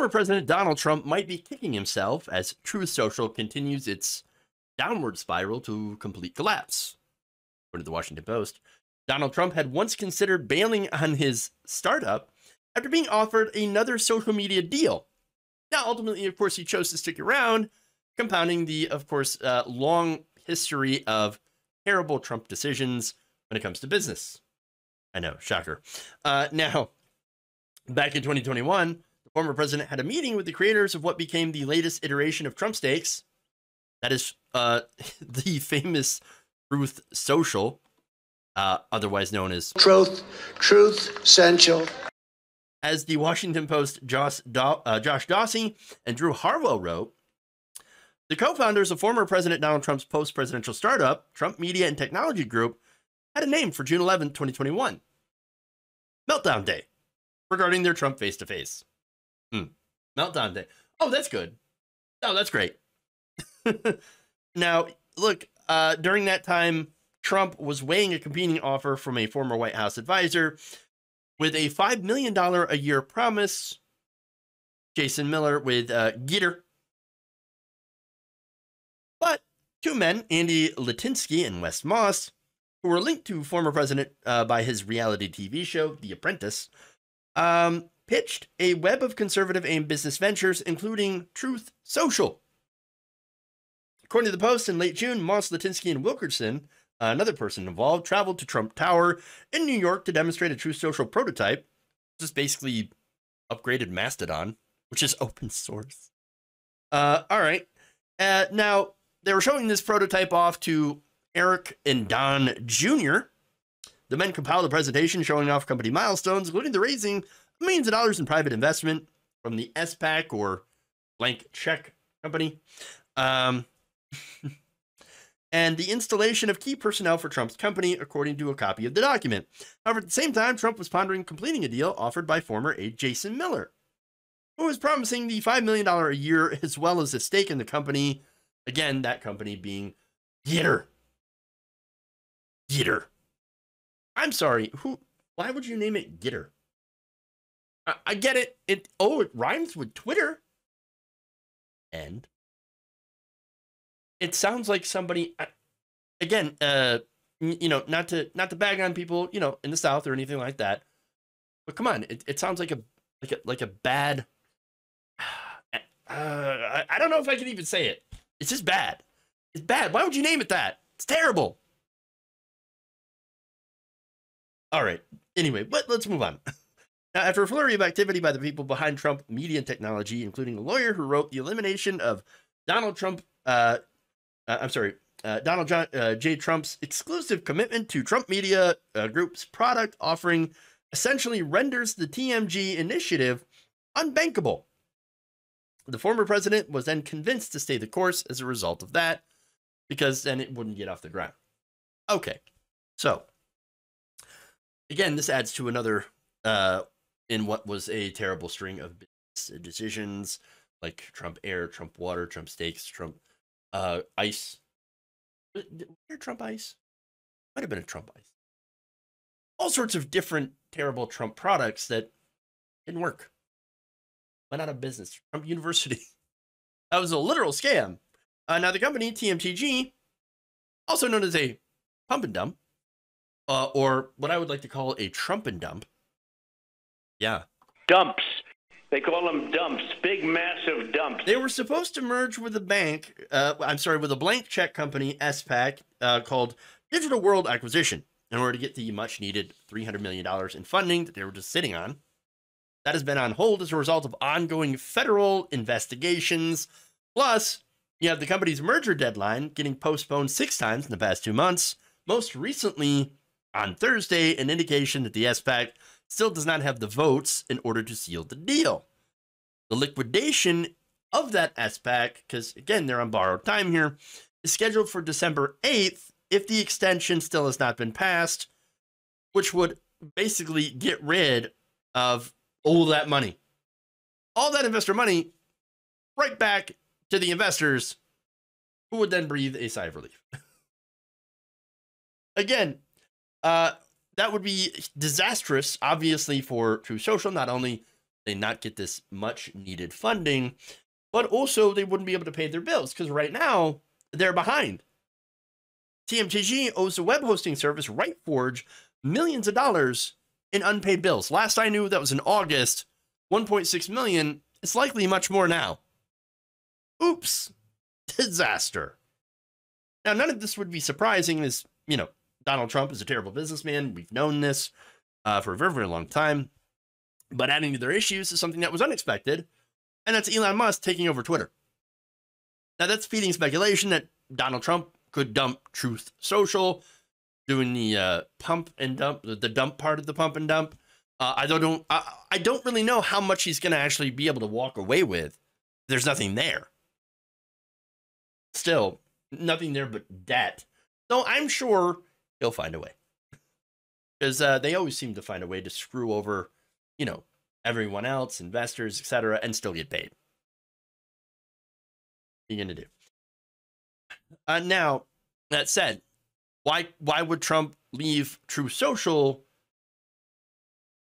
former President Donald Trump might be kicking himself as Truth Social continues its downward spiral to complete collapse. According to the Washington Post, Donald Trump had once considered bailing on his startup after being offered another social media deal. Now, ultimately, of course, he chose to stick around, compounding the, of course, long history of terrible Trump decisions when it comes to business. I know, shocker. Now, back in 2021, the former president had a meeting with the creators of what became the latest iteration of Trump Steaks. That is the famous Truth Social, otherwise known as Truth Central. As the Washington Post Josh Dawsey and Drew Harwell wrote, the co-founders of former President Donald Trump's post-presidential startup, Trump Media and Technology Group, had a name for June 11, 2021. Meltdown Day, regarding their Trump face-to-face. Meltdown Day. Oh, that's good. Oh, that's great. Now, look, during that time, Trump was weighing a competing offer from a former White House advisor with a $5 million a year promise. Jason Miller with Gitter. But two men, Andy Litinsky and Wes Moss, who were linked to former president by his reality TV show, The Apprentice, pitched a web of conservative-aimed business ventures, including Truth Social. According to the Post, in late June, Moss, Litinsky, and Wilkerson, another person involved, traveled to Trump Tower in New York to demonstrate a Truth Social prototype, which is basically upgraded Mastodon, which is open source. All right. Now, they were showing this prototype off to Eric and Don Jr. The men compiled a presentation showing off company milestones, including the raising millions of dollars in private investment from the SPAC, or blank check company, and the installation of key personnel for Trump's company, according to a copy of the document. However, at the same time, Trump was pondering completing a deal offered by former aide Jason Miller, who was promising the $5 million a year as well as a stake in the company. Again, that company being Gitter. Gitter. I'm sorry. Why would you name it Gitter? I get it. It rhymes with Twitter. And it sounds like somebody, again, not to bag on people, in the South or anything like that. But come on, it sounds like a bad. I don't know if I can even say it. It's just bad. It's bad. Why would you name it that? It's terrible. All right. Anyway, let's move on. Now, after a flurry of activity by the people behind Trump Media and Technology, including a lawyer who wrote the elimination of Donald J. Trump's exclusive commitment to Trump Media Group's product offering, essentially renders the TMG initiative unbankable. The former president was then convinced to stay the course as a result of that, because then it wouldn't get off the ground. Okay, so again, this adds to another in what was a terrible string of business decisions, like Trump Air, Trump Water, Trump Steaks, Trump Ice. Was there Trump Ice? Might have been a Trump Ice. All sorts of different terrible Trump products that didn't work. Went out of business. Trump University. That was a literal scam. Now, the company, TMTG, also known as a pump and dump, or what I would like to call a Trump and dump. Yeah. Dumps. They call them dumps. Big, massive dumps. They were supposed to merge with a bank, with a blank check company, SPAC, called Digital World Acquisition, in order to get the much-needed $300 million in funding that they were just sitting on. That has been on hold as a result of ongoing federal investigations. Plus, you have the company's merger deadline getting postponed 6 times in the past 2 months. Most recently, on Thursday, an indication that the SPAC still does not have the votes in order to seal the deal. The liquidation of that SPAC, because again, they're on borrowed time here, is scheduled for December 8th if the extension still has not been passed, which would basically get rid of all that money. All that investor money right back to the investors, who would then breathe a sigh of relief. Again, that would be disastrous, obviously, for Truth Social, not only they not get this much needed funding, but also they wouldn't be able to pay their bills because right now they're behind. TMTG owes the web hosting service RightForge millions of dollars in unpaid bills. Last I knew, that was in August, 1.6 million. It's likely much more now. Oops. Disaster. Now, none of this would be surprising as, Donald Trump is a terrible businessman. We've known this for a very, very long time. But adding to their issues is something that was unexpected, and that's Elon Musk taking over Twitter. Now, that's feeding speculation that Donald Trump could dump Truth Social, doing the pump and dump, the dump part of the pump and dump. I don't really know how much he's going to actually be able to walk away with. There's nothing there. Still, nothing there but debt. Though I'm sure he'll find a way. Because they always seem to find a way to screw over, everyone else, investors, etc., and still get paid. What are you going to do? Now, that said, why would Trump leave Truth Social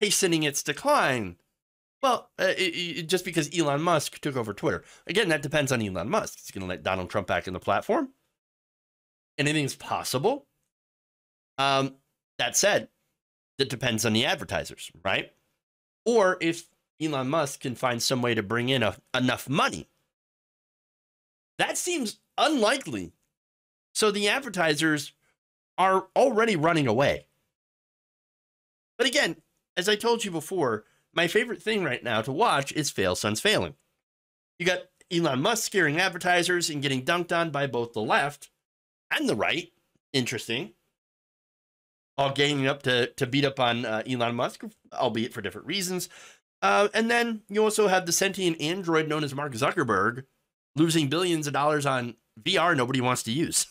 hastening its decline? Well, just because Elon Musk took over Twitter. Again, that depends on Elon Musk. He's going to let Donald Trump back in the platform. Anything's possible. That said, that depends on the advertisers, right? Or if Elon Musk can find some way to bring in enough money. That seems unlikely. So the advertisers are already running away. But again, as I told you before, my favorite thing right now to watch is Fail Sons Failing. You got Elon Musk scaring advertisers and getting dunked on by both the left and the right. Interesting. All ganging up to beat up on Elon Musk, albeit for different reasons. And then you also have the sentient android known as Mark Zuckerberg losing billions of dollars on VR nobody wants to use.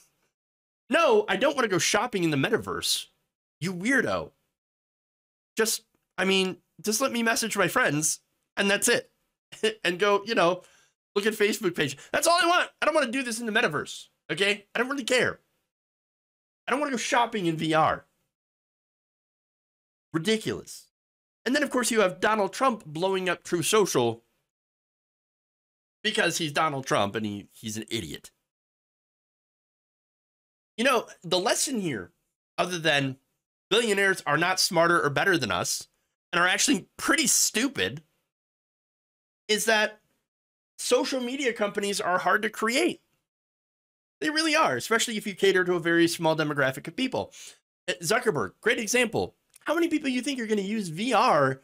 No, I don't want to go shopping in the metaverse. You weirdo. Just let me message my friends and that's it. And go, look at Facebook page. That's all I want. I don't want to do this in the metaverse. Okay? I don't really care. I don't want to go shopping in VR. Ridiculous. And then, of course, you have Donald Trump blowing up Truth Social because he's Donald Trump and he's an idiot. The lesson here, other than billionaires are not smarter or better than us and are actually pretty stupid, is that social media companies are hard to create. They really are, especially if you cater to a very small demographic of people. Zuckerberg, great example. How many people you think are going to use VR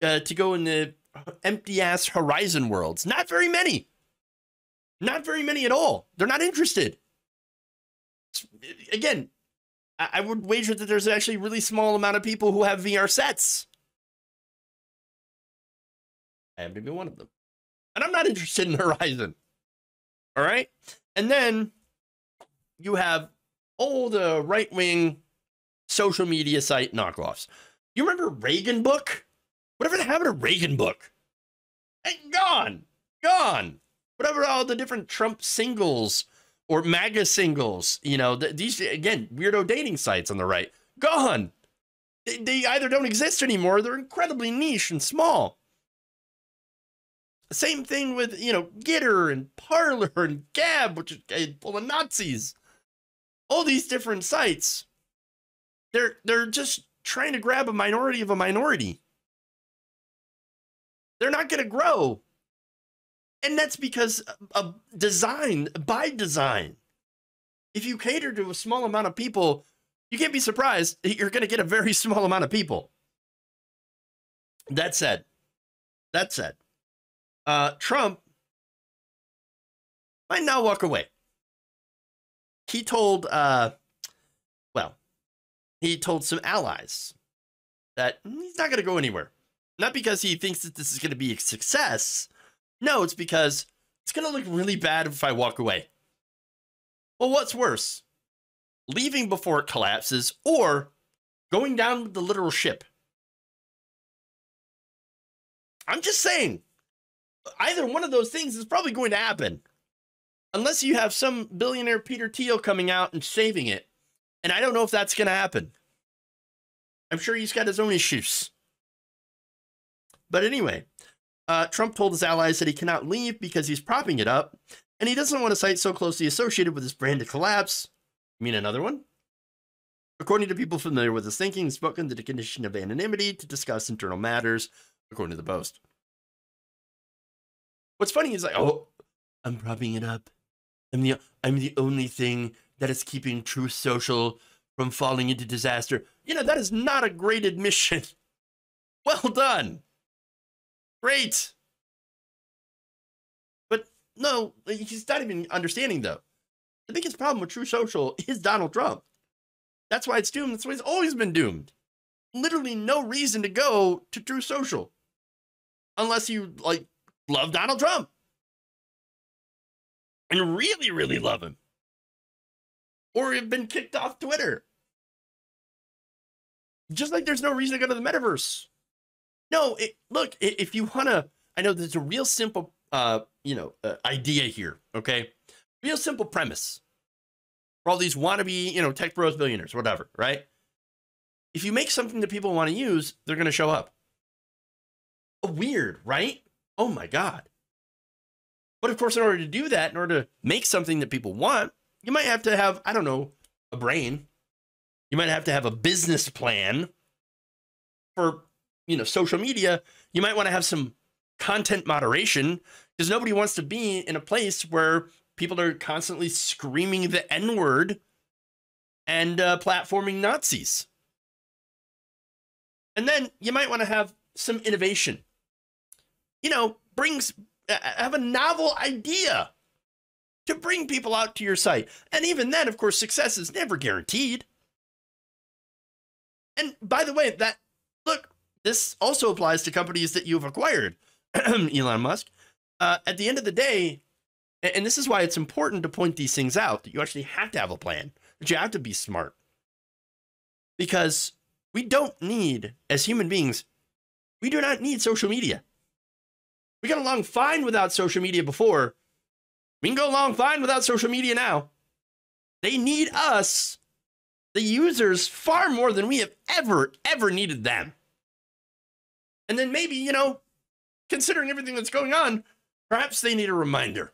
to go in the empty-ass Horizon worlds? Not very many. Not very many at all. They're not interested. Again, I would wager that there's actually a really small amount of people who have VR sets. I happen to be one of them. And I'm not interested in Horizon. All right? And then you have all the right-wing social media site knockoffs. You remember Reagan Book? Whatever happened to Reagan Book? Hey, gone. Whatever all the different Trump singles or MAGA singles, these, again, weirdo dating sites on the right, gone. They either don't exist anymore, or they're incredibly niche and small. Same thing with, Gitter and Parler and Gab, which is full of Nazis. All these different sites, they're just trying to grab a minority of a minority. They're not going to grow. And that's because of by design. If you cater to a small amount of people, you can't be surprised you're going to get a very small amount of people. That said, Trump might now walk away. He told some allies that he's not going to go anywhere. Not because he thinks that this is going to be a success. No, it's because it's going to look really bad if I walk away. Well, what's worse? Leaving before it collapses or going down with the literal ship? I'm just saying, either one of those things is probably going to happen. Unless you have some billionaire Peter Thiel coming out and saving it. And I don't know if that's going to happen. I'm sure he's got his own issues. But anyway, Trump told his allies that he cannot leave because he's propping it up, and he doesn't want a site so closely associated with his brand to collapse. You mean another one? According to people familiar with his thinking, he's spoken to the condition of anonymity to discuss internal matters, according to the Post. What's funny is like, oh, I'm propping it up. I'm the only thing that is keeping Truth Social from falling into disaster. You know, that is not a great admission. Well done. Great. But no, he's not even understanding, though. The biggest problem with Truth Social is Donald Trump. That's why it's doomed. That's why it's always been doomed. Literally no reason to go to Truth Social. Unless you, like, love Donald Trump. And really, really love him. Or have been kicked off Twitter. Just like there's no reason to go to the metaverse. No, look, if you want to, I know there's a real simple, idea here, okay? Real simple premise. For all these wannabe, tech bros, billionaires, whatever, right? If you make something that people want to use, they're going to show up. Weird, right? Oh my God. But of course, in order to do that, in order to make something that people want, you might have to have, I don't know, a brain. You might have to have a business plan for, social media. You might want to have some content moderation because nobody wants to be in a place where people are constantly screaming the N-word and platforming Nazis. And then you might want to have some innovation. Have a novel idea to bring people out to your site. And even then, of course, success is never guaranteed. And by the way, this also applies to companies that you've acquired, Elon Musk. At the end of the day, and this is why it's important to point these things out, that you actually have to have a plan, that you have to be smart. Because we don't need, as human beings, we do not need social media. We got along fine without social media before. We can go along fine without social media now. They need us, the users, far more than we have ever needed them. And then maybe, considering everything that's going on, perhaps they need a reminder.